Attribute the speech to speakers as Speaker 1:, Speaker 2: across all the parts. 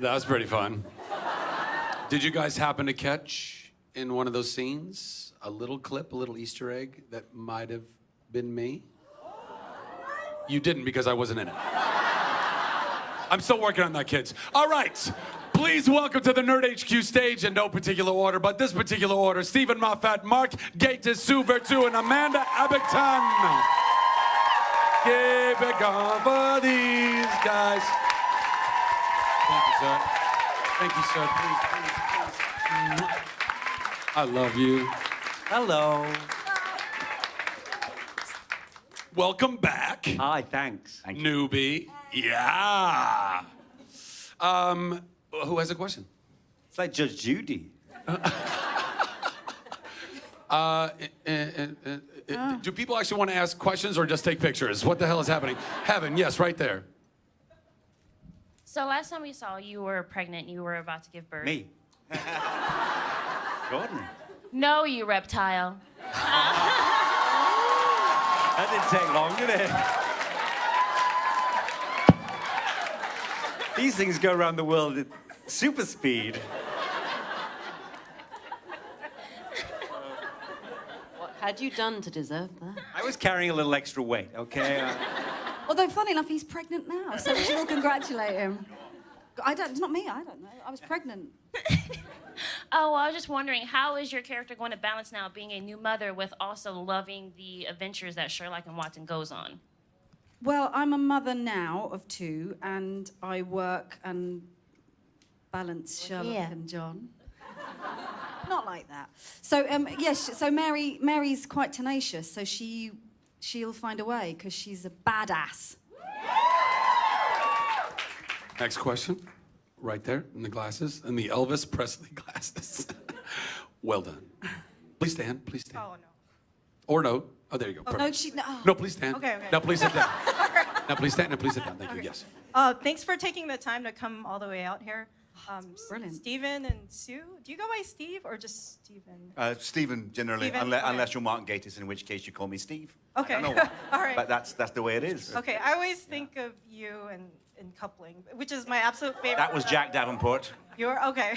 Speaker 1: That was pretty fun. Did you guys happen to catch in one of those scenes a little clip, a little Easter egg that might have been me? You didn't because I wasn't in it. I'm still working on that, kids. All right. Please welcome to the Nerd HQ stage in no particular order, but this particular order, Stephen Moffat, Mark Gatiss, Sue Vertu, and Amanda Abington. Keep it going for these guys. Thank you, sir. Thank you, sir. Please. I love you.
Speaker 2: Hello.
Speaker 1: Welcome back.
Speaker 2: Hi, thanks. Thank you.
Speaker 1: Newbie. Yeah. Who has a question?
Speaker 2: It's like Judge Judy.
Speaker 1: Do people actually want to ask questions or just take pictures? What the hell is happening? Heaven, yes, right there.
Speaker 3: So last time we saw you were pregnant, you were about to give birth.
Speaker 2: Me. Gordon.
Speaker 3: No, you reptile.
Speaker 2: That didn't take long, did it? These things go around the world at super speed.
Speaker 4: What had you done to deserve that?
Speaker 2: I was carrying a little extra weight, okay?
Speaker 5: Although, funny enough, he's pregnant now, so we should all congratulate him. It's not me, I don't know. I was pregnant.
Speaker 3: Oh, well, I was just wondering, how is your character going to balance now being a new mother with also loving the adventures that Sherlock and Watson goes on?
Speaker 5: Well, I'm a mother now of 2, and I work and balance Sherlock and John. Not like that. So, yes, so Mary's quite tenacious, so she'll find a way, because she's a badass.
Speaker 1: Next question. Right there, in the glasses, in the Elvis Presley glasses. Well done. Please stand, please stand.
Speaker 6: Oh, no.
Speaker 1: Or no. Oh, there you go.
Speaker 5: No,
Speaker 1: Perfect.
Speaker 5: no.
Speaker 1: No, please stand.
Speaker 6: Okay.
Speaker 1: Now, please sit down. Now, please stand, and please sit down. Thank you, yes.
Speaker 6: Thanks for taking the time to come all the way out here.
Speaker 5: Brilliant.
Speaker 6: Stephen and Sue, do you go by Steve or just Stephen?
Speaker 7: Stephen, generally,
Speaker 6: Stephen?
Speaker 7: unless you're Mark Gatiss, in which case you call me Steve.
Speaker 6: Okay.
Speaker 7: I don't know why.
Speaker 6: All right.
Speaker 7: But that's the way it is.
Speaker 6: Okay, I always think of you in coupling, which is my absolute favorite.
Speaker 7: That was Jack Davenport.
Speaker 6: You're okay.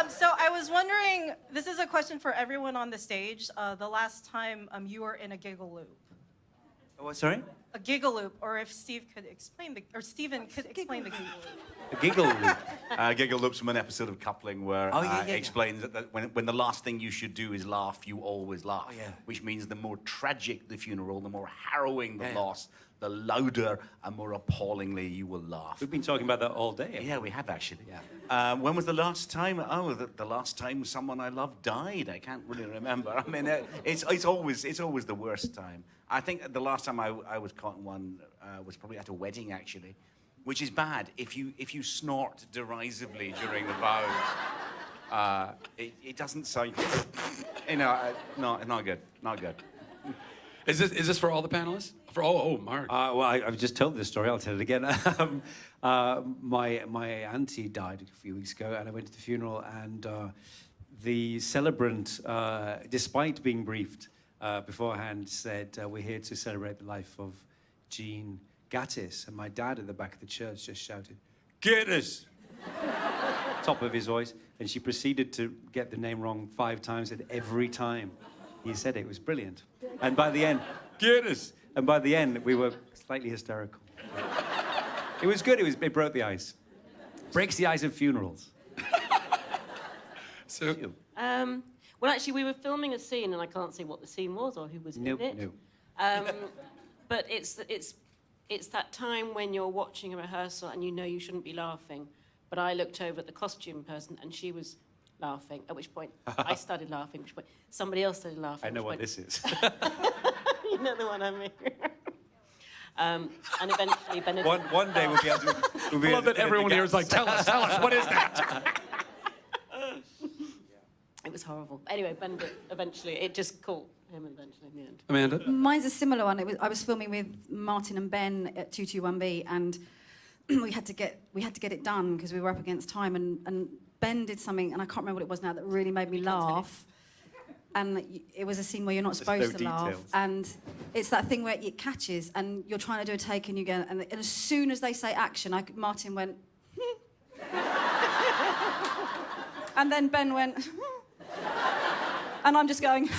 Speaker 6: So I was wondering, this is a question for everyone on the stage. The last time you were in a giggle loop.
Speaker 2: What, sorry?
Speaker 6: A giggle loop, or if Steve could explain or Stephen could explain the giggle loop.
Speaker 2: A giggle loop.
Speaker 7: Giggle Loop's from an episode of Coupling where explains that when the last thing you should do is laugh, you always laugh.
Speaker 2: Oh, yeah.
Speaker 7: Which means the more tragic the funeral, the more harrowing the loss, the louder and more appallingly you will laugh.
Speaker 2: We've been talking about that all day.
Speaker 7: Yeah, we have actually.
Speaker 2: Yeah.
Speaker 7: When was the last time? Oh, the last time someone I love died. I can't really remember. I mean, it's always the worst time. I think the last time I was caught in one was probably at a wedding actually, which is bad if you snort derisively during the vows. It doesn't sound, not good, not good.
Speaker 1: Is this for all the panelists? Mark.
Speaker 2: Well, I've just told this story. I'll tell it again. My auntie died a few weeks ago, and I went to the funeral, and the celebrant, despite being briefed beforehand, said, we're here to celebrate the life of Jean Gatiss. And my dad at the back of the church just shouted, Gatiss! Top of his voice. And she proceeded to get the name wrong 5 times, and every time he said it. It was brilliant. And by the end, Gatiss! And by the end, we were slightly hysterical. It was good. It broke the ice. Breaks the ice of funerals.
Speaker 1: So,
Speaker 4: Well, actually, we were filming a scene, and I can't say what the scene was or who was in it.
Speaker 2: No.
Speaker 4: But it's that time when you're watching a rehearsal and you know you shouldn't be laughing. But I looked over at the costume person, and she was laughing, at which point I started laughing, at which point somebody else started laughing.
Speaker 2: I know what this is.
Speaker 4: You know the one I mean. And eventually Benedict...
Speaker 2: One day we'll be able to...
Speaker 1: I love that everyone here is like, tell us, what is that?
Speaker 4: It was horrible. Anyway, Benedict eventually, it just caught him eventually in the end.
Speaker 1: Amanda?
Speaker 5: Mine's a similar one. I was filming with Martin and Ben at 221B, and we had to get it done because we were up against time. And Ben did something, and I can't remember what it was now, that really made me laugh. And it was a scene where you're not supposed to laugh, and it's that thing where it catches, and you're trying to do a take, and you go, and as soon as they say action, Martin went. And then Ben went, and I'm just going,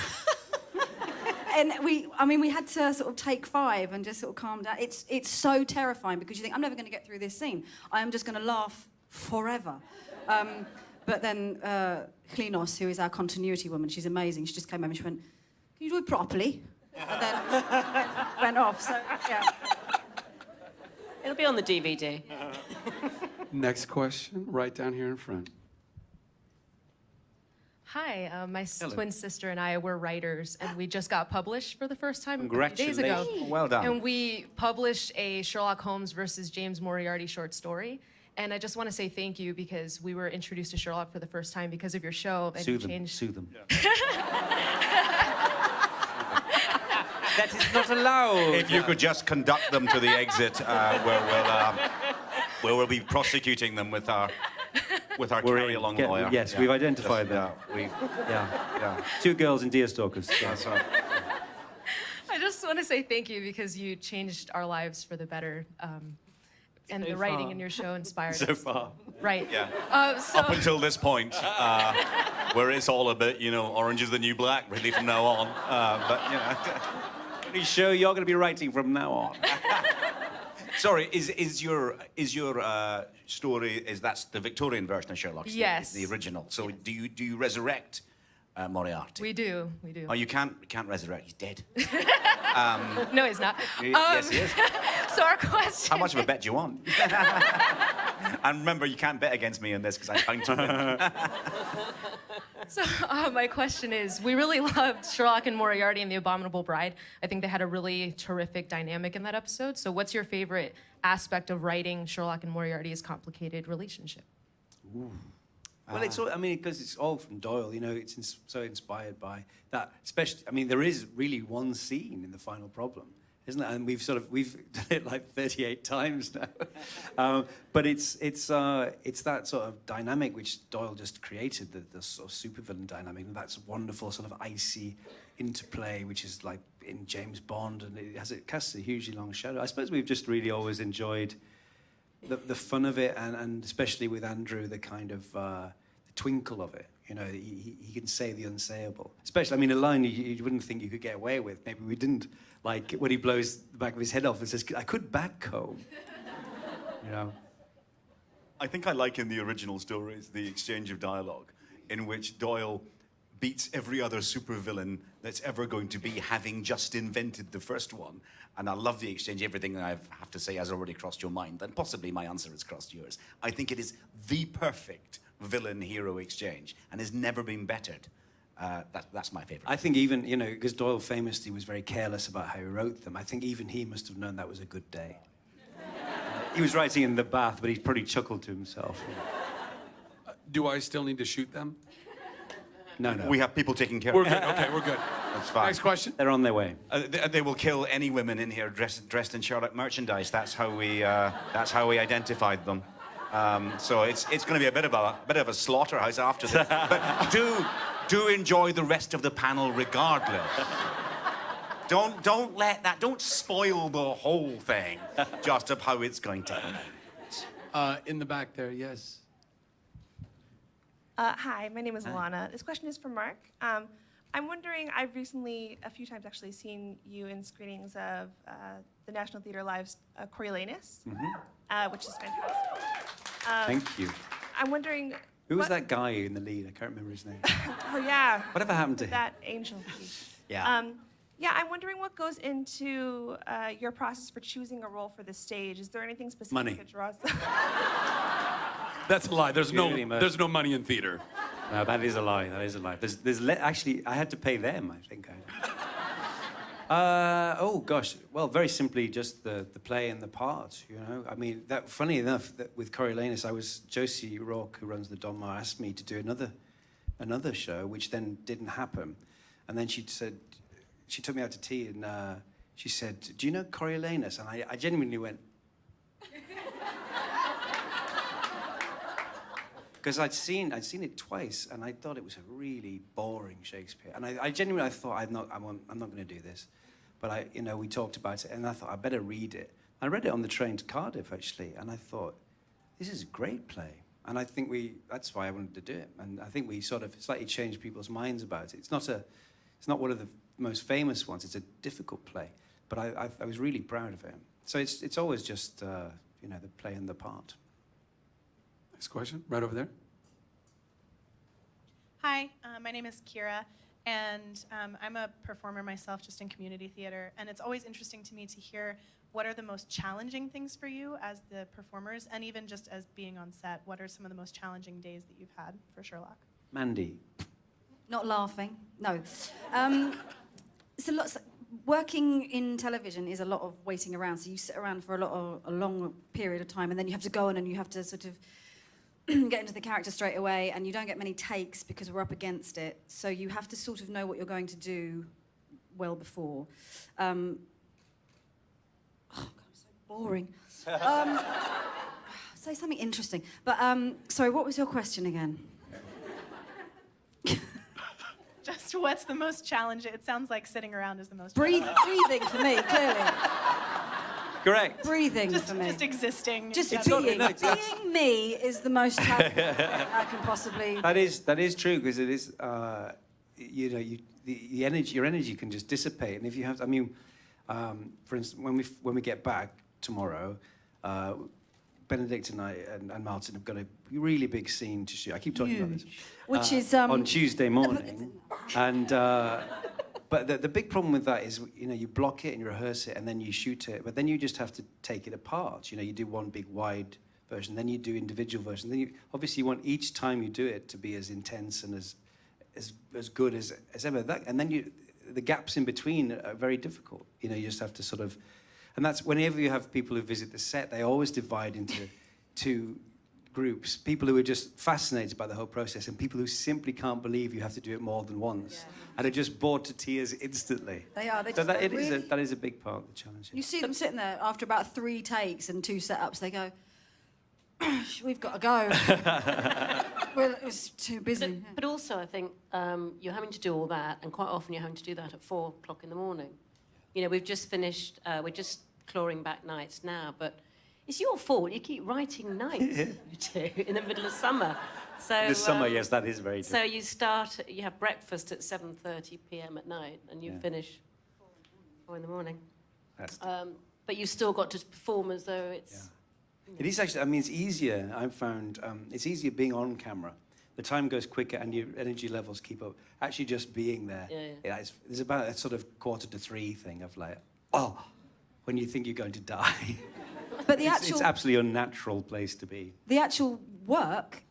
Speaker 5: and we had to sort of take 5 and just sort of calm down. It's so terrifying because you think, I'm never going to get through this scene. I am just going to laugh forever. But then Klinos, who is our continuity woman, she's amazing. She just came over and she went, can you do it properly? And then went off. So, yeah.
Speaker 4: It'll be on the DVD.
Speaker 1: Next question, right down here in front.
Speaker 8: Hi, my twin sister and I were writers, and we just got published for the first time a few days ago.
Speaker 7: Congratulations. Well done.
Speaker 8: And we published a Sherlock Holmes versus James Moriarty short story. And I just want to say thank you because we were introduced to Sherlock for the first time because of your show. And
Speaker 2: Sue
Speaker 8: you
Speaker 2: them.
Speaker 8: changed.
Speaker 2: Sue them. That is not allowed.
Speaker 7: If you could just conduct them to the exit, where we'll be prosecuting them with our carry-along lawyer.
Speaker 2: Yes,
Speaker 7: Yeah.
Speaker 2: we've identified them.
Speaker 7: Yeah.
Speaker 2: 2 girls and deer stalkers.
Speaker 7: That's right.
Speaker 8: I just want to say thank you because you changed our lives for the better. And the writing in your show inspired
Speaker 2: So
Speaker 8: us.
Speaker 2: far.
Speaker 8: Right.
Speaker 7: Yeah.
Speaker 8: So
Speaker 7: Up until this point, where it's all a bit, orange is the new black, really, from now on.
Speaker 2: Pretty sure you're going to be writing from now on.
Speaker 7: Sorry, is your story that's the Victorian version of Sherlock?
Speaker 8: Yes.
Speaker 7: The original. So do you resurrect Moriarty?
Speaker 8: we do.
Speaker 7: Oh, you can't resurrect. He's dead.
Speaker 8: No, he's not.
Speaker 7: Yes, he is.
Speaker 8: So our question.
Speaker 7: How much of a bet do you want? And remember, you can't bet against me in this because I'm bound to win.
Speaker 8: So my question is, we really loved Sherlock and Moriarty and the Abominable Bride. I think they had a really terrific dynamic in that episode. So what's your favorite aspect of writing Sherlock and Moriarty's complicated relationship?
Speaker 2: Well, it's all, because it's all from Doyle, it's so inspired by that. Especially, there is really one scene in The Final Problem, isn't it? And we've done it like 38 times now. But it's that sort of dynamic which Doyle just created, the sort of supervillain dynamic, and that's wonderful sort of icy interplay, which is like in James Bond, and it casts a hugely long shadow. I suppose we've just really always enjoyed the fun of it, and especially with Andrew, the kind of the twinkle of it. He can say the unsayable. Especially, a line you wouldn't think you could get away with. Maybe we didn't, like when he blows the back of his head off and says, "I could backcomb."
Speaker 7: I think I like in the original stories the exchange of dialogue in which Doyle beats every other supervillain that's ever going to be, having just invented the first one. And I love the exchange. Everything I have to say has already crossed your mind, and possibly my answer has crossed yours. I think it is the perfect villain-hero exchange and has never been bettered. That's my favorite.
Speaker 2: I think even, because Doyle famously was very careless about how he wrote them, I think even he must have known that was a good day. He was writing in the bath, but he probably chuckled to himself.
Speaker 1: Do I still need to shoot them?
Speaker 2: No.
Speaker 7: We have people taking care
Speaker 1: We're
Speaker 7: of
Speaker 1: good. Okay, we're good.
Speaker 7: That's fine.
Speaker 1: Next question.
Speaker 2: They're on their way.
Speaker 7: They will kill any women in here dressed in Sherlock merchandise. That's how we identified them. So it's going to be a bit of a slaughterhouse after this. But do enjoy the rest of the panel regardless. Don't spoil the whole thing just of how it's going to end.
Speaker 1: In the back there, yes.
Speaker 9: Hi, my name is Alana. This question is for Mark. I'm wondering, I've recently, a few times actually, seen you in screenings of the National Theatre Live's Coriolanus, which is fantastic.
Speaker 2: Thank you.
Speaker 9: I'm wondering...
Speaker 2: Who was that guy in the lead? I can't remember his name.
Speaker 9: Oh, yeah.
Speaker 2: Whatever happened to him?
Speaker 9: That angel piece.
Speaker 2: Yeah.
Speaker 9: Yeah, I'm wondering what goes into your process for choosing a role for the stage. Is there anything specific
Speaker 2: Money.
Speaker 9: that draws...
Speaker 1: That's a lie. There's
Speaker 2: Really
Speaker 1: no money in theater.
Speaker 2: No, that is a lie. Actually, I had to pay them, I think. Oh, gosh. Well, very simply, just the play and the part, funny enough, that with Coriolanus, Josie Rourke, who runs the Donmar, asked me to do another show, which then didn't happen. And then she took me out to tea, and she said, "Do you know Coriolanus?" And I genuinely went... Because I'd seen it twice, and I thought it was a really boring Shakespeare. And I genuinely thought, I'm not going to do this. But we talked about it, and I thought, I better read it. I read it on the train to Cardiff, actually, and I thought, this is a great play. And I think that's why I wanted to do it. And I think we sort of slightly changed people's minds about it. It's not one of the most famous ones. It's a difficult play, but I was really proud of it. So it's always just, the play and the part.
Speaker 1: Next question, right over there.
Speaker 10: Hi, my name is Kira, and I'm a performer myself just in community theater, and it's always interesting to me to hear what are the most challenging things for you as the performers, and even just as being on set, what are some of the most challenging days that you've had for Sherlock?
Speaker 2: Mandy.
Speaker 5: Not laughing, no. It's a lot. Working in television is a lot of waiting around. So you sit around for a long period of time, and then you have to go on and you have to sort of get into the character straight away, and you don't get many takes because we're up against it. So you have to sort of know what you're going to do well before. Oh God, I'm so boring. Say something interesting. But sorry, what was your question again?
Speaker 10: Just what's the most challenging? It sounds like sitting around is the most
Speaker 5: Breathing for me, clearly.
Speaker 2: Correct.
Speaker 5: Breathing for me.
Speaker 10: Just existing.
Speaker 5: Just
Speaker 10: together.
Speaker 5: being me is the most challenging I can possibly.
Speaker 2: That is true, because it is, the energy, your energy can just dissipate. And if you have, for instance, when we get back tomorrow, Benedict and I and Martin have got a really big scene to shoot. I keep talking about this.
Speaker 5: Which is
Speaker 2: on Tuesday morning, and but the big problem with that is, you block it and you rehearse it and then you shoot it, but then you just have to take it apart. You do one big wide version, then you do individual versions. Then you obviously want each time you do it to be as intense and as good as ever. And then the gaps in between are very difficult. You just have to sort of. And that's whenever you have people who visit the set, they always divide into two groups. People who are just fascinated by the whole process and people who simply can't believe you have to do it more than once and are just bored to tears instantly.
Speaker 5: They are. They
Speaker 2: So
Speaker 5: just
Speaker 2: that is a big part of the challenge.
Speaker 5: You see them sitting there after about 3 takes and 2 setups. They go, "We've got to go." Well, it was too busy.
Speaker 4: But also, I think you're having to do all that, and quite often you're having to do that at 4 o'clock in the morning. We've just finished, we're just clawing back nights now, but it's your fault. You keep writing nights, you do, in the middle of summer. So
Speaker 2: This summer, yes, that is very
Speaker 4: So
Speaker 2: difficult.
Speaker 4: you have breakfast at 7:30 p.m. at night, and you finish 4 in the morning. But you've still got to perform as though it's...
Speaker 2: It is actually, it's easier, I've found, it's easier being on camera. The time goes quicker and your energy levels keep up. Actually just being there. There's about a sort of 2:45 thing of like, when you think you're going to die.
Speaker 5: But
Speaker 2: it's absolutely unnatural place to be.
Speaker 5: The actual work,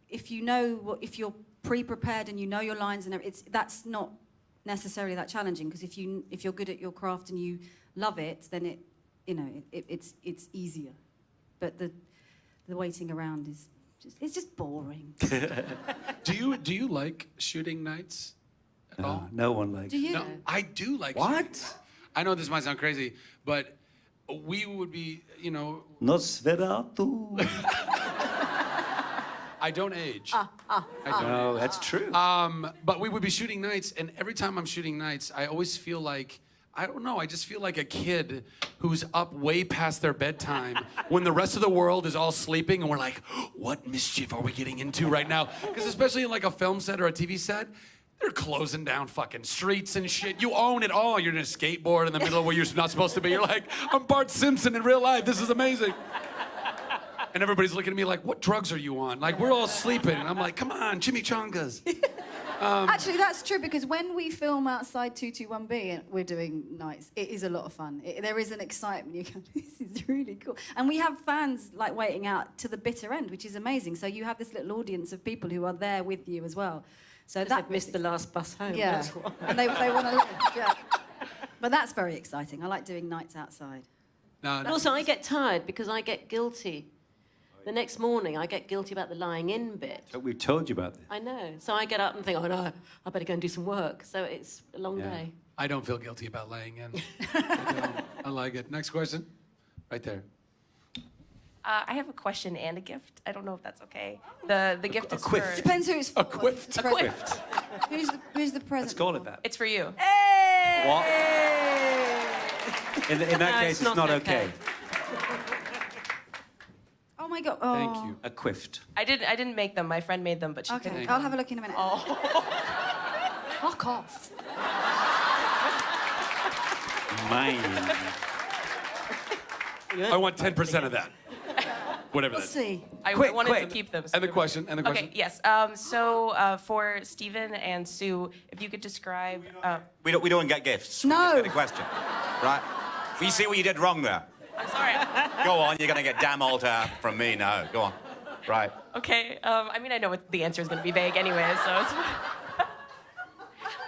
Speaker 5: if you're pre-prepared and you know your lines and everything, that's not necessarily that challenging, because if you're good at your craft and you love it, then it's easier. But the waiting around is just boring.
Speaker 1: Do you like shooting nights at all?
Speaker 2: No one likes.
Speaker 5: Do you?
Speaker 1: No, I do like.
Speaker 2: What?
Speaker 1: Shooting nights. I know this might sound crazy, but we would be,
Speaker 2: Nosferatu.
Speaker 1: I don't age. I don't.
Speaker 2: No, that's true.
Speaker 1: But we would be shooting nights, and every time I'm shooting nights, I always feel like, I don't know, I just feel like a kid who's up way past their bedtime when the rest of the world is all sleeping, and we're like, what mischief are we getting into right now? Because especially in like a film set or a TV set, they're closing down fucking streets and shit. You own it all. You're in a skateboard in the middle of where you're not supposed to be. You're like, I'm Bart Simpson in real life. This is amazing. And everybody's looking at me like, what drugs are you on? Like, we're all sleeping. And I'm like, come on, chimichangas.
Speaker 5: Actually, that's true, because when we film outside 221B and we're doing nights, it is a lot of fun. There is an excitement. You go, this is really cool. And we have fans like waiting out to the bitter end, which is amazing. So you have this little audience of people who are there with you as well. So
Speaker 4: I've missed the last bus home.
Speaker 5: Yeah,
Speaker 4: That's why.
Speaker 5: and they want to live. Yeah. But that's very exciting. I like doing nights outside.
Speaker 4: But also, I get tired because I get guilty. The next morning, I get guilty about the lying in bit.
Speaker 2: But we've told you about this.
Speaker 4: I know. So I get up and think, oh no, I better go and do some work. So it's a long day.
Speaker 1: I don't feel guilty about laying in. I like it. Next question. Right there.
Speaker 11: I have a question and a gift. I don't know if that's okay. The gift is
Speaker 2: quiff.
Speaker 11: for...
Speaker 5: Depends who it's for.
Speaker 1: A quiff.
Speaker 11: A quiff.
Speaker 5: Who's the present?
Speaker 2: Let's call it that.
Speaker 11: It's for you.
Speaker 5: Hey!
Speaker 2: What? In that case, it's not okay.
Speaker 5: Oh my my God. Oh.
Speaker 1: Thank you.
Speaker 2: A quift.
Speaker 11: I didn't make them. My friend made them, but she
Speaker 5: Okay,
Speaker 11: couldn't.
Speaker 5: I'll have a look in a minute.
Speaker 11: Oh.
Speaker 5: Fuck off.
Speaker 2: Mine.
Speaker 1: I want 10% of that. Whatever
Speaker 5: We'll
Speaker 1: that is.
Speaker 5: see.
Speaker 11: I
Speaker 2: Quick,
Speaker 11: wanted
Speaker 2: quick.
Speaker 11: to keep them. so
Speaker 1: And the
Speaker 11: they're-
Speaker 1: question, and the question.
Speaker 11: Okay, yes. So for Stephen and Sue, if you could describe.
Speaker 7: We don't get gifts.
Speaker 5: No.
Speaker 7: We just get a question. Right? Well, you see what you did wrong there?
Speaker 11: I'm sorry.
Speaker 7: Go on, you're going to get damn all from me now. Go on. Right.
Speaker 11: Okay. I mean, I know what the answer is going to be vague anyway, so it's.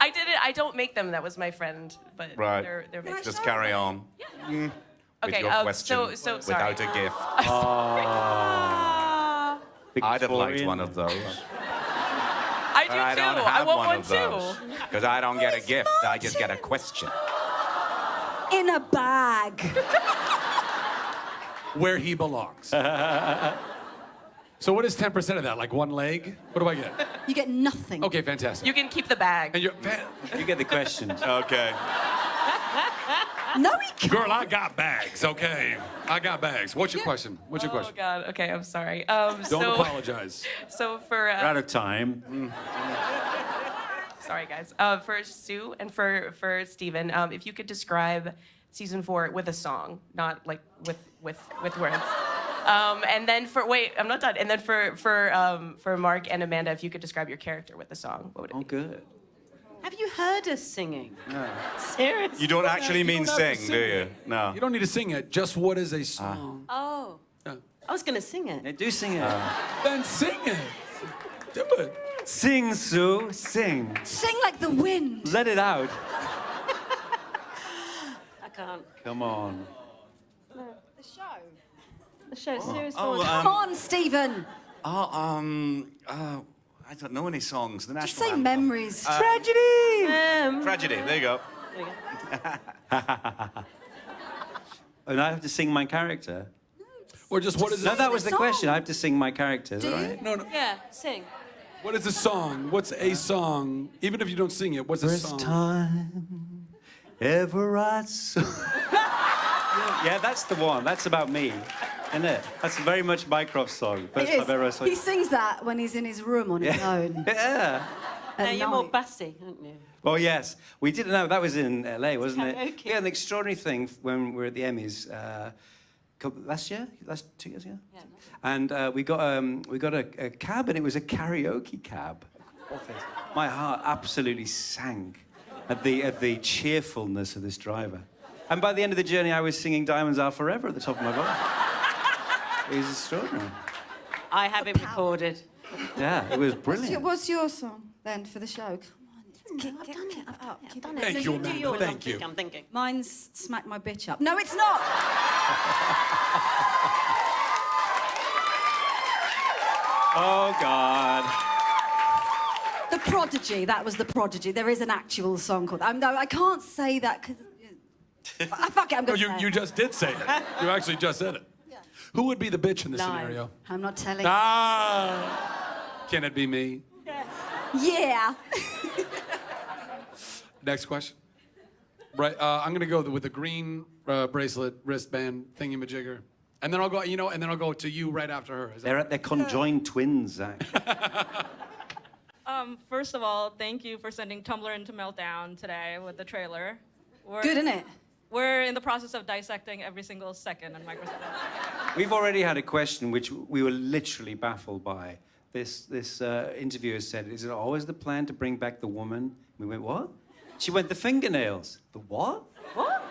Speaker 11: I did it. I don't make them. That was my friend, but
Speaker 7: Right.
Speaker 11: they're made.
Speaker 7: Just carry on.
Speaker 11: Okay.
Speaker 7: With your question
Speaker 11: so sorry.
Speaker 7: without a gift.
Speaker 2: Big
Speaker 7: I'd have liked
Speaker 2: Victorian.
Speaker 7: one of those.
Speaker 11: I do
Speaker 7: But I
Speaker 11: too.
Speaker 7: don't
Speaker 11: I
Speaker 7: have
Speaker 11: want
Speaker 7: one
Speaker 11: one
Speaker 7: of
Speaker 11: too.
Speaker 7: those. Because I don't get a gift, I just get a question.
Speaker 5: In a bag.
Speaker 1: Where he belongs. So what is 10% of that? Like one leg? What do I get?
Speaker 5: You get nothing.
Speaker 1: Okay, fantastic.
Speaker 11: You can keep the bag.
Speaker 1: And you're,
Speaker 2: You get the questions.
Speaker 7: Okay.
Speaker 5: No, he can't.
Speaker 1: girl, I got bags. Okay, I got bags. What's your question? What's your
Speaker 11: Oh
Speaker 1: question?
Speaker 11: God. Okay, I'm sorry.
Speaker 1: Don't
Speaker 11: so,
Speaker 1: apologize.
Speaker 11: So for
Speaker 2: We're out of time.
Speaker 11: sorry guys. For Sue and for Stephen, if you could describe season 4 with a song, not like with words. And then I'm not done. And then for Mark and Amanda, if you could describe your character with a song, what would it
Speaker 2: Oh,
Speaker 11: be?
Speaker 2: good.
Speaker 4: Have you heard us singing? No. Seriously?
Speaker 7: You don't actually mean
Speaker 1: don't have to
Speaker 7: sing, do you?
Speaker 1: it.
Speaker 7: No.
Speaker 1: You don't need to sing it. Just what is a song?
Speaker 4: Oh.
Speaker 1: Yeah.
Speaker 4: I was going to sing it.
Speaker 2: Yeah, do sing it.
Speaker 1: Then sing it. Do it.
Speaker 2: Sing, Sue. Sing.
Speaker 5: Sing like the wind.
Speaker 2: Let it out.
Speaker 4: I can't.
Speaker 2: Come on.
Speaker 5: The show.
Speaker 4: The show, serious
Speaker 5: Come on, Stephen.
Speaker 7: I don't know any songs. The
Speaker 5: Just
Speaker 7: national
Speaker 5: say
Speaker 7: anthem.
Speaker 5: memories.
Speaker 2: Tragedy.
Speaker 7: Tragedy. There you go.
Speaker 2: And I have to sing my character.
Speaker 1: Or just what is
Speaker 2: No,
Speaker 1: it?
Speaker 2: that was the
Speaker 5: song.
Speaker 2: question. I have to sing my character. Is
Speaker 5: Do
Speaker 2: that
Speaker 5: you?
Speaker 2: right?
Speaker 1: No, no.
Speaker 4: Yeah, sing.
Speaker 1: What is a song? What's a song? Even if you don't sing it, what's a
Speaker 2: First
Speaker 1: song?
Speaker 2: time ever I saw. Yeah, that's the one. That's about me, isn't it? That's very much Mycroft's song. First
Speaker 5: It
Speaker 2: time ever I
Speaker 5: is.
Speaker 2: saw.
Speaker 5: He sings that when he's in his room on his own.
Speaker 2: Yeah.
Speaker 5: at
Speaker 4: No, you're more
Speaker 5: night.
Speaker 4: bassy, aren't you?
Speaker 2: Oh yes, we did. No, that was in LA, wasn't it?
Speaker 4: Karaoke.
Speaker 2: We had an extraordinary thing when we were at the Emmys last 2 years ago.
Speaker 4: Yeah.
Speaker 2: And we got a cab, and it was a karaoke cab. My heart absolutely sank at the cheerfulness of this driver. And by the end of the journey, I was singing "Diamonds Are Forever" at the top of my voice. It was extraordinary.
Speaker 4: I have it recorded.
Speaker 2: Yeah, it was
Speaker 5: What's
Speaker 2: brilliant.
Speaker 5: what's your song then for the show? Come on,
Speaker 4: I've done it. I've done it.
Speaker 1: Thank
Speaker 4: No,
Speaker 1: you,
Speaker 4: do
Speaker 1: Amanda,
Speaker 4: yours.
Speaker 1: thank you.
Speaker 4: I'm thinking.
Speaker 5: Mine's "Smack My Bitch Up." No, it's not.
Speaker 2: Oh God.
Speaker 5: The Prodigy. That was The Prodigy. There is an actual song called. No, I can't say that because. Fuck it. I'm
Speaker 1: No,
Speaker 5: going to say
Speaker 1: you
Speaker 5: it.
Speaker 1: just did say it. You actually just said it. Who would be the bitch in this
Speaker 4: Live.
Speaker 1: scenario?
Speaker 5: I'm not telling.
Speaker 1: Ah! Can it be me?
Speaker 5: Yeah.
Speaker 1: Next question. Right, I'm gonna go with the green bracelet, wristband, thingy-majigger, and then I'll go. And then I'll go to you right after her. Is that-
Speaker 2: They're conjoined twins, Zach.
Speaker 12: First of all, thank you for sending Tumblr into Meltdown today with the trailer.
Speaker 5: Good, isn't it?
Speaker 12: We're in the process of dissecting every single second on Microsoft.
Speaker 2: We've already had a question which we were literally baffled by. This interviewer said, "Is it always the plan to bring back the woman?" We went, "What?" She went, "The fingernails." The what?
Speaker 4: What?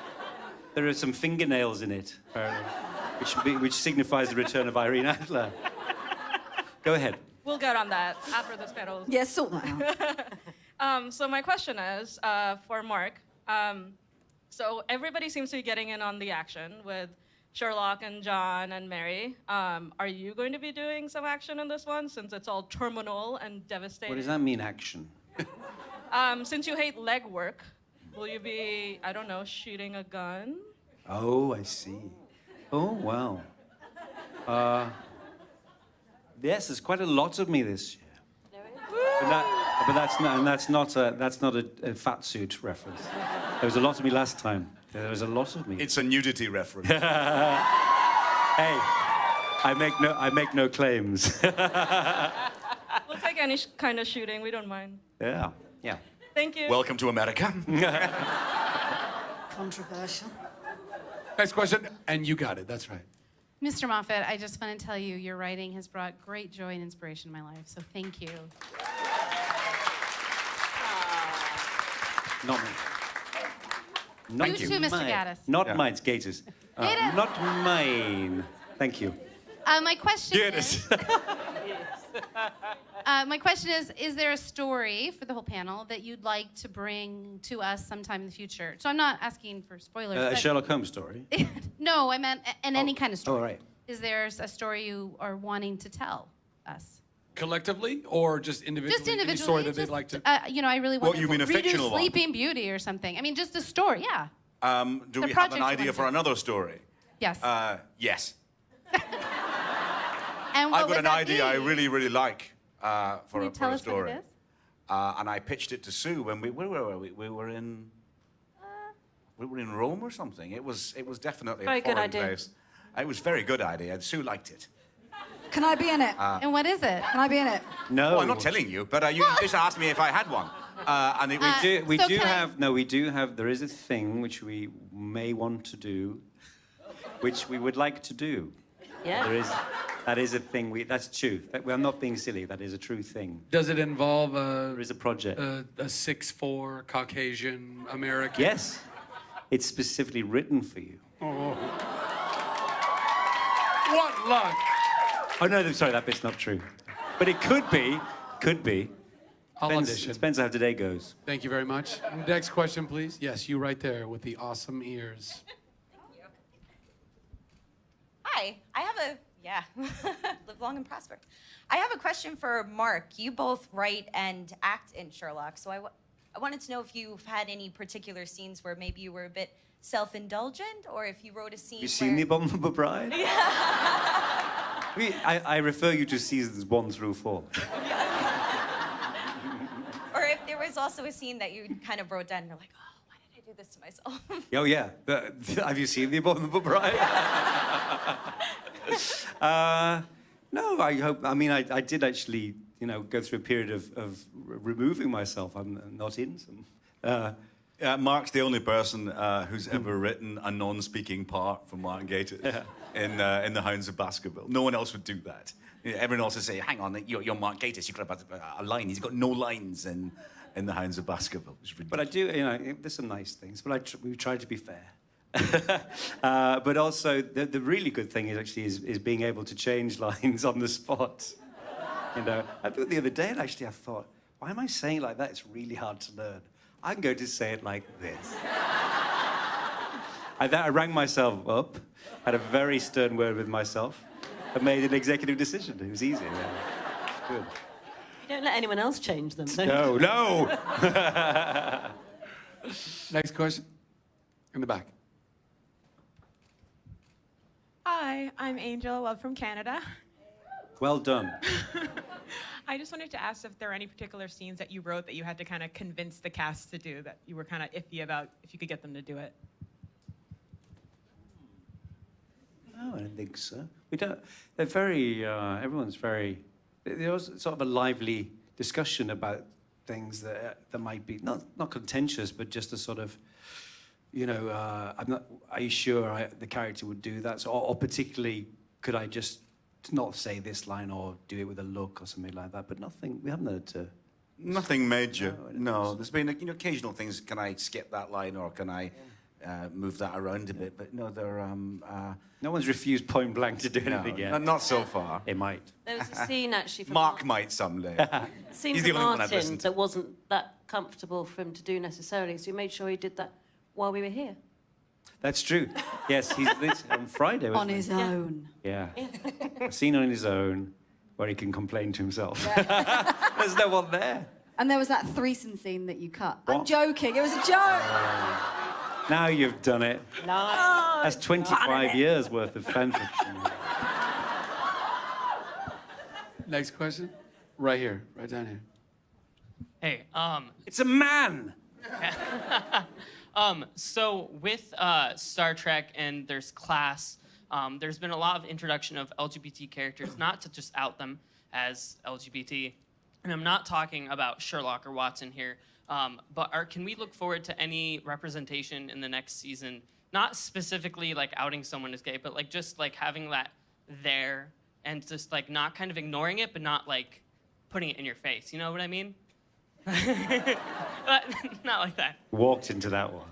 Speaker 2: There are some fingernails in it, apparently, which signifies the return of Irene Adler. Go ahead.
Speaker 12: We'll get on that after this panel.
Speaker 5: Yeah, sort that out.
Speaker 12: So my question is for Mark. So everybody seems to be getting in on the action with Sherlock and John and Mary. Are you going to be doing some action in this one since it's all terminal and devastating?
Speaker 2: What does that mean, action?
Speaker 12: Since you hate leg work, will you be, I don't know, shooting a gun?
Speaker 2: Oh, I see. Oh, wow. Yes, there's quite a lot of me this year. But that's not a fat suit reference. There was a lot of me last time. There was a lot of me.
Speaker 7: It's a nudity reference.
Speaker 2: Hey, I make no claims.
Speaker 12: We'll take any kind of shooting. We don't mind.
Speaker 2: Yeah.
Speaker 12: Thank you.
Speaker 7: Welcome to America.
Speaker 5: Controversial.
Speaker 1: Next question, and you got it. That's right.
Speaker 13: Mr. Moffat, I just want to tell you your writing has brought great joy and inspiration in my life, so thank you.
Speaker 2: Not me. Not
Speaker 13: You too, Mr. Gaddis.
Speaker 2: Not mine, it's Gators.
Speaker 13: Gaddis.
Speaker 2: Not mine. Thank you.
Speaker 13: My question
Speaker 2: Gators.
Speaker 13: my question is there a story for the whole panel that you'd like to bring to us sometime in the future? So I'm not asking for spoilers.
Speaker 2: A
Speaker 13: but-
Speaker 2: Sherlock Holmes story.
Speaker 13: No, I meant in any kind of story.
Speaker 2: Oh, right.
Speaker 13: Is there a story you are wanting to tell us?
Speaker 1: Collectively or just individually?
Speaker 13: Just individually.
Speaker 1: Any story that
Speaker 13: just,
Speaker 1: they'd like to.
Speaker 13: I really want
Speaker 7: What, you mean a
Speaker 13: redo
Speaker 7: fictional one?
Speaker 13: Sleeping Beauty or something. I mean, just a story, yeah.
Speaker 7: Do
Speaker 13: The
Speaker 7: we have
Speaker 13: project
Speaker 7: an
Speaker 13: you
Speaker 7: idea
Speaker 13: want
Speaker 7: for
Speaker 13: to-
Speaker 7: another story?
Speaker 13: Yes.
Speaker 7: Yes.
Speaker 13: And what
Speaker 7: I've got
Speaker 13: would
Speaker 7: an
Speaker 13: that
Speaker 7: idea I
Speaker 13: be?
Speaker 7: really, really like for
Speaker 13: Can you
Speaker 7: a
Speaker 13: tell us
Speaker 7: story.
Speaker 13: what it is?
Speaker 7: And I pitched it to Sue when where were we? We were in Rome or something. It was definitely
Speaker 4: Very
Speaker 7: a
Speaker 4: good
Speaker 7: foreign
Speaker 4: idea.
Speaker 7: place. It was a very good idea, and Sue liked it.
Speaker 5: Can I be in it?
Speaker 13: And what is it?
Speaker 5: Can I be in it?
Speaker 2: No.
Speaker 7: Well, I'm not telling you, but you just asked me if I had one. And it was
Speaker 2: We
Speaker 13: So
Speaker 2: do
Speaker 13: can I-
Speaker 2: have. No, we do have. There is a thing which we may want to do, which we would like to do.
Speaker 4: Yeah.
Speaker 2: There is. That is a thing. That's true. I'm not being silly. That is a true thing.
Speaker 1: Does it involve
Speaker 2: There is a project.
Speaker 1: a 6'4" Caucasian American?
Speaker 2: Yes. It's specifically written for you.
Speaker 1: What luck!
Speaker 2: Oh no, sorry, that bit's not true. But it could be. Could be.
Speaker 1: I'll
Speaker 2: Depends,
Speaker 1: audition.
Speaker 2: depends how today goes.
Speaker 1: Thank you very much. Next question, please. Yes, you right there with the awesome ears.
Speaker 14: Hi, I have live long and prosper. I have a question for Mark. You both write and act in Sherlock, so I wanted to know if you've had any particular scenes where maybe you were a bit self-indulgent, or if you wrote a scene.
Speaker 2: Have you seen The Abominable Bride? I refer you to seasons 1 through 4.
Speaker 14: Or if there was also a scene that you kind of wrote down and you're like, oh, why did I do this to myself?
Speaker 2: Oh yeah. Have you seen The Abominable Bride? No, I hope. I mean, I did actually, go through a period of removing myself. I'm not in some.
Speaker 7: Mark's the only person who's ever written a non-speaking part for Mark Gatiss in the Hounds of Baskerville. No one else would do that. Everyone else would say, "Hang on, you're Mark Gatiss. You could have a line. He's got no lines in the Hounds of Baskerville."
Speaker 2: But I do, there's some nice things. But we try to be fair. But also, the really good thing is being able to change lines on the spot. I thought the other day, and actually, I thought, why am I saying it like that? It's really hard to learn. I can go to say it like this. I rang myself up, had a very stern word with myself, and made an executive decision. It was easy. Yeah. It's good.
Speaker 4: You don't let anyone else change them.
Speaker 2: No.
Speaker 1: Next question. In the back.
Speaker 15: Hi, I'm Angel, love from Canada.
Speaker 2: Well done.
Speaker 15: I just wanted to ask if there are any particular scenes that you wrote that you had to kind of convince the cast to do that you were kind of iffy about if you could get them to do it.
Speaker 2: No, I don't think so. We don't. They're very. Everyone's very. There's sort of a lively discussion about things that might be not contentious, but just a sort of. I'm not. Are you sure the character would do that? So, or particularly, could I just not say this line or do it with a look or something like that? But nothing. We haven't had to.
Speaker 7: Nothing major. No, there's been occasional things. Can I skip that line or can I move that around a bit? But no, they're.
Speaker 2: No one's refused point blank to do
Speaker 7: No,
Speaker 2: anything yet.
Speaker 7: not so far.
Speaker 2: It might.
Speaker 4: There was a scene actually from
Speaker 7: Mark might someday.
Speaker 4: scene
Speaker 7: He's
Speaker 4: from
Speaker 7: the only one I've
Speaker 4: Martin
Speaker 7: listened to.
Speaker 4: that wasn't that comfortable for him to do necessarily. So we made sure he did that while we were here.
Speaker 2: That's true. Yes, he's this on Friday.
Speaker 5: On
Speaker 2: wasn't he?
Speaker 5: his own.
Speaker 2: Yeah. A scene on his own where he can complain to himself. There's no one there.
Speaker 5: And there was that threesome scene that you cut. I'm
Speaker 2: What?
Speaker 5: joking. It was a joke.
Speaker 2: Now you've done it.
Speaker 4: No.
Speaker 2: That's 25 years worth of fan fiction.
Speaker 1: Next question. Right here. Right down here.
Speaker 16: Hey,
Speaker 2: It's a man.
Speaker 16: so with Star Trek and there's class, there's been a lot of introduction of LGBT characters, not to just out them as LGBT. And I'm not talking about Sherlock or Watson here, but can we look forward to any representation in the next season? Not specifically like outing someone as gay, but like just like having that there and just like not kind of ignoring it, but not like putting it in your face. You know what I mean? But not like that.
Speaker 2: Walked into that one.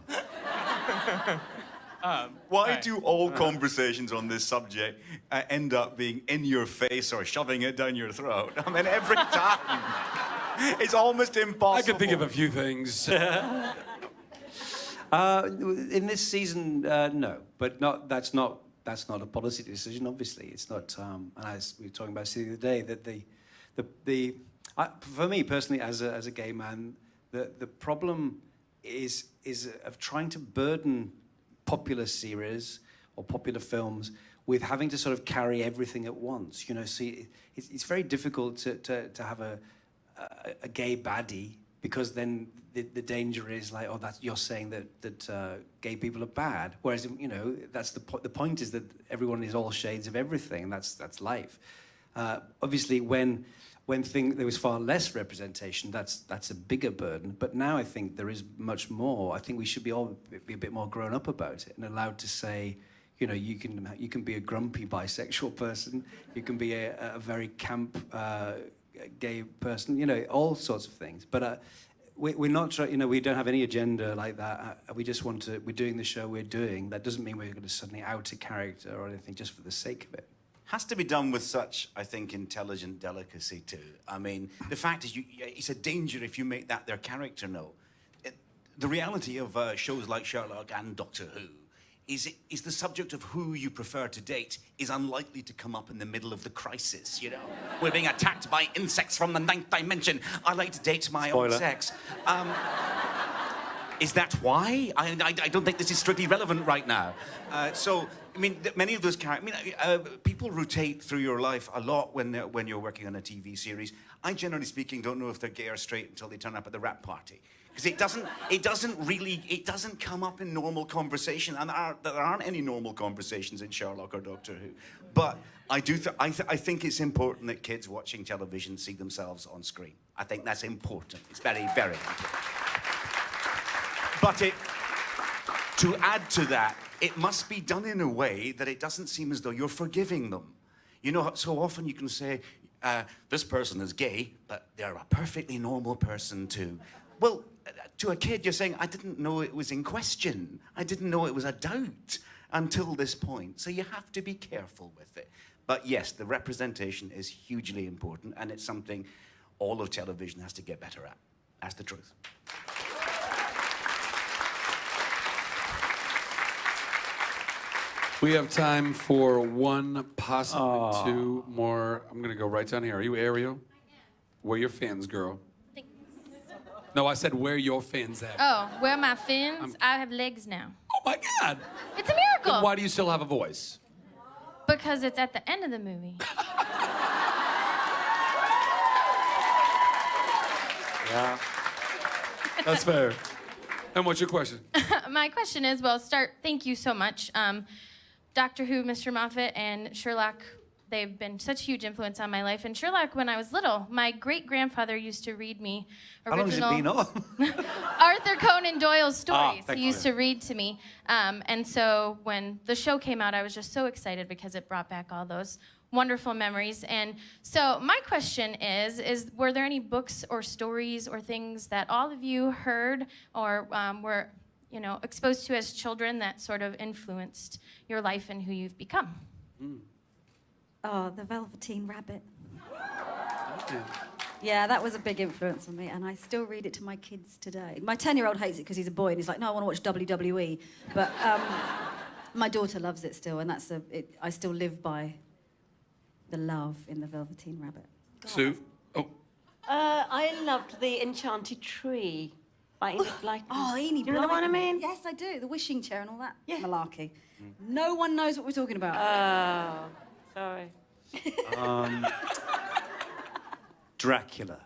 Speaker 7: Why do all conversations on this subject end up being in your face or shoving it down your throat? I mean, every time. It's almost impossible.
Speaker 1: I can think of a few things.
Speaker 2: In this season, no, but that's not a policy decision. Obviously, it's not. And as we were talking about the other day, that for me personally, as a gay man, the problem is of trying to burden popular series or popular films with having to sort of carry everything at once. You know, see, it's very difficult to have a gay baddie, because then the danger is like, oh, you're saying that gay people are bad. Whereas, you know, that's the point is that everyone is all shades of everything, and that's life. Obviously, when there was far less representation, that's a bigger burden. But now I think there is much more. I think we should be all be a bit more grown up about it and allowed to say, you know, you can be a grumpy bisexual person, you can be a very camp gay person, you know, all sorts of things. But we're not, you know, we don't have any agenda like that. We just want to. We're doing the show we're doing. That doesn't mean we're going to suddenly out a character or anything just for the sake of it.
Speaker 7: Has to be done with such, I think, intelligent delicacy too. I mean, the fact is, it's a danger if you make that their character. No, the reality of shows like Sherlock and Doctor Who is the subject of who you prefer to date is unlikely to come up in the middle of the crisis. You know, we're being attacked by insects from the 9th dimension. I like to date my own sex. Is that why? I don't think this is strictly relevant right now. So, I mean, many of those characters. I mean, people rotate through your life a lot when you're working on a TV series. I, generally speaking, don't know if they're gay or straight until they turn up at the wrap party, because it doesn't come up in normal conversation, and there aren't any normal conversations in Sherlock or Doctor Who. But I think it's important that kids watching television see themselves on screen. I think that's important. It's very, very important. But to add to that, it must be done in a way that it doesn't seem as though you're forgiving them. You know, so often you can say, this person is gay, but they're a perfectly normal person too. Well, to a kid, you're saying, I didn't know it was in question. I didn't know it was a doubt until this point. So you have to be careful with it. But yes, the representation is hugely important, and it's something all of television has to get better at. That's the truth.
Speaker 1: We have time for one, possibly two more. I'm going to go right down here. Are you Ariel? Where your fins, girl? No, I said where your fins at.
Speaker 17: Oh, where are my fins? I have legs now.
Speaker 1: Oh my God.
Speaker 17: It's a miracle.
Speaker 1: Then why do you still have a voice?
Speaker 17: Because it's at the end of the movie.
Speaker 1: Yeah. That's fair. And what's your question?
Speaker 17: My question is, thank you so much. Doctor Who, Mr. Moffat, and Sherlock, they've been such a huge influence on my life. And Sherlock, when I was little, my great-grandfather used to read me original...
Speaker 2: How long has it been on?
Speaker 17: Arthur Conan Doyle's stories.
Speaker 2: He
Speaker 17: used to read to me. And so when the show came out, I was just so excited because it brought back all those wonderful memories. And so my question is were there any books or stories or things that all of you heard or were exposed to as children that sort of influenced your life and who you've become?
Speaker 5: Oh, The Velveteen Rabbit. Yeah, that was a big influence on me, and I still read it to my kids today. My 10-year-old hates it because he's a boy, and he's like, no, I want to watch WWE. But my daughter loves it still, and I still live by the love in The Velveteen Rabbit.
Speaker 1: Sue? Oh.
Speaker 4: I loved The Enchanted Tree by Enid Blyton.
Speaker 5: Oh, Enid Blyton.
Speaker 4: You know the one I mean?
Speaker 5: Yes, I do. The wishing chair and all that malarkey. No one knows what we're talking about.
Speaker 4: Oh, sorry.
Speaker 2: Dracula.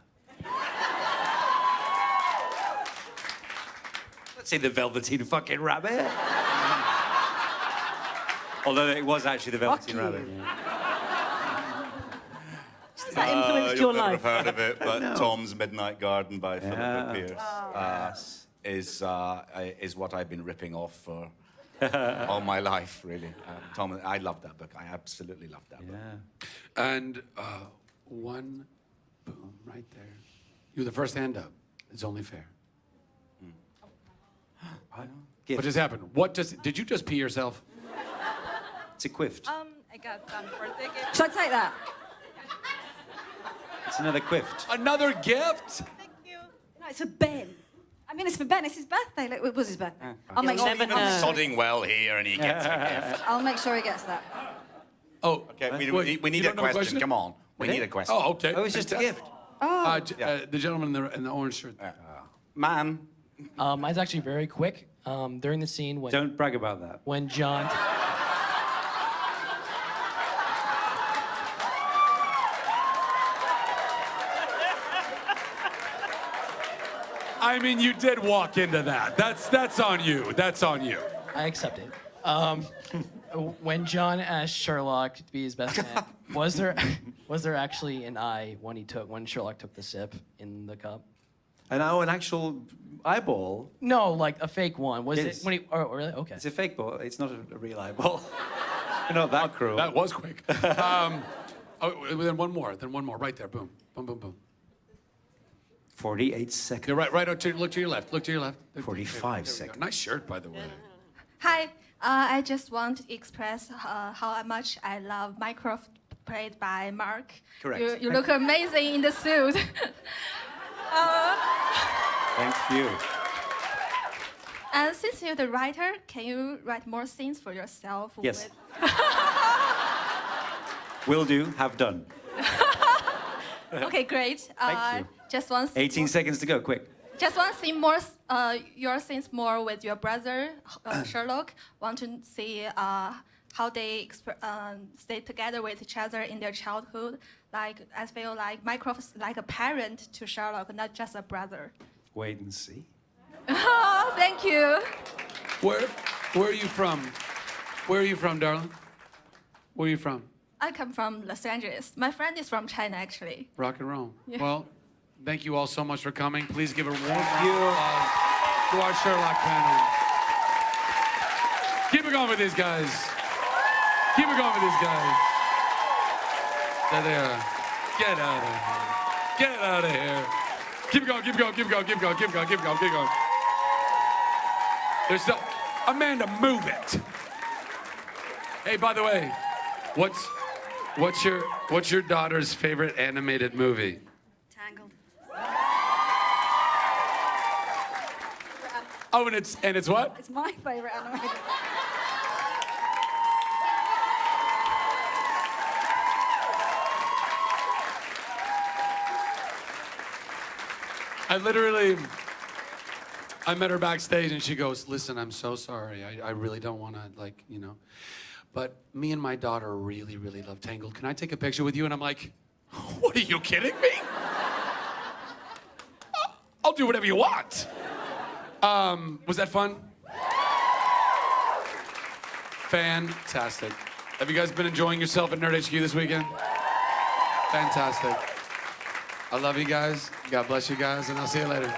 Speaker 2: Let's say The Velveteen fucking Rabbit. Although it was actually the Velveteen
Speaker 5: Fuck you.
Speaker 2: Rabbit. Yeah.
Speaker 4: Has that influenced
Speaker 7: You'll
Speaker 4: your
Speaker 7: never
Speaker 4: life?
Speaker 7: have heard of it, but
Speaker 2: No.
Speaker 7: Tom's Midnight Garden by Philippa
Speaker 2: Yeah.
Speaker 7: Pierce is what I've been ripping off for all my life, really. Tom, I love that book. I absolutely love that book.
Speaker 1: And one, boom, right there. You're the first hand up. It's only fair. What just happened? Did you just pee yourself?
Speaker 2: It's a quiff.
Speaker 6: I got birthday gift.
Speaker 5: Should I take that?
Speaker 2: It's another quiff.
Speaker 1: Another gift?
Speaker 5: No, it's for Ben. I mean, it's for Ben. It's his birthday. Like, it was his birthday. I'll make sure.
Speaker 7: I'm sodding well here, and he gets a gift.
Speaker 5: I'll make sure he gets that.
Speaker 1: Oh,
Speaker 7: Okay, we
Speaker 1: wait,
Speaker 7: need
Speaker 1: you
Speaker 7: a
Speaker 1: don't have
Speaker 7: question. Come on, we need a question.
Speaker 1: Oh, okay.
Speaker 2: Oh, it's just a gift.
Speaker 5: Oh.
Speaker 1: The gentleman in the orange shirt.
Speaker 7: Man.
Speaker 18: Mine's actually very quick. During the scene when
Speaker 2: Don't brag about that.
Speaker 18: when John.
Speaker 1: I mean, you did walk into that. That's on you. That's on you.
Speaker 18: I accept it. When John asked Sherlock to be his best man, was there actually an eye when Sherlock took the sip in the cup?
Speaker 2: And now an actual eyeball.
Speaker 18: No, like a fake one. Was
Speaker 2: Yes.
Speaker 18: it when he? Oh, really? Okay.
Speaker 2: It's a fake ball. It's not a real eyeball. You're not that cruel.
Speaker 1: That was quick. Then one more. Right there. Boom. Boom, boom, boom.
Speaker 2: 48 seconds.
Speaker 1: You're right. Look to your left. Look to your left.
Speaker 2: 45 seconds.
Speaker 1: Nice shirt, by the way.
Speaker 19: Hi, I just want to express how much I love Mycroft, played by Mark.
Speaker 2: Correct.
Speaker 19: You look amazing in the suit.
Speaker 2: Thank you.
Speaker 19: And since you're the writer, can you write more scenes for yourself?
Speaker 2: Yes. Will do. Have done.
Speaker 19: Okay, great.
Speaker 2: Thank you.
Speaker 19: Just one.
Speaker 2: 18 seconds to go. Quick.
Speaker 19: Just want to see more your scenes more with your brother Sherlock. Want to see how they stay together with each other in their childhood. Like I feel like Mycroft is like a parent to Sherlock, not just a brother.
Speaker 2: Wait and see.
Speaker 19: Oh, thank you.
Speaker 1: Where are you from? Where are you from, darling? Where are you from?
Speaker 19: I come from Los Angeles. My friend is from China, actually.
Speaker 1: Rock and roll.
Speaker 19: Yeah.
Speaker 1: Well, thank you all so much for coming. Please give a warm round of applause to our Sherlock panel. Keep it going with these guys. Keep it going with these guys. There they are. Get out of here. Get out of here. Keep it going, keep it going, keep it going, keep it going, keep it going, keep it going, keep it going. There's still... Amanda, move it. Hey, by the way, what's your daughter's favorite animated movie?
Speaker 5: Tangled.
Speaker 1: Oh, and it's what?
Speaker 5: It's my favorite animated.
Speaker 1: I met her backstage and she goes, listen, I'm so sorry. I really don't want to, like, you know. But me and my daughter really, really love Tangled. Can I take a picture with you? And I'm like, what, are you kidding me? I'll do whatever you want. Was that fun? Fantastic. Have you guys been enjoying yourself at Nerd HQ this weekend? Fantastic. I love you guys. God bless you guys, and I'll see you later.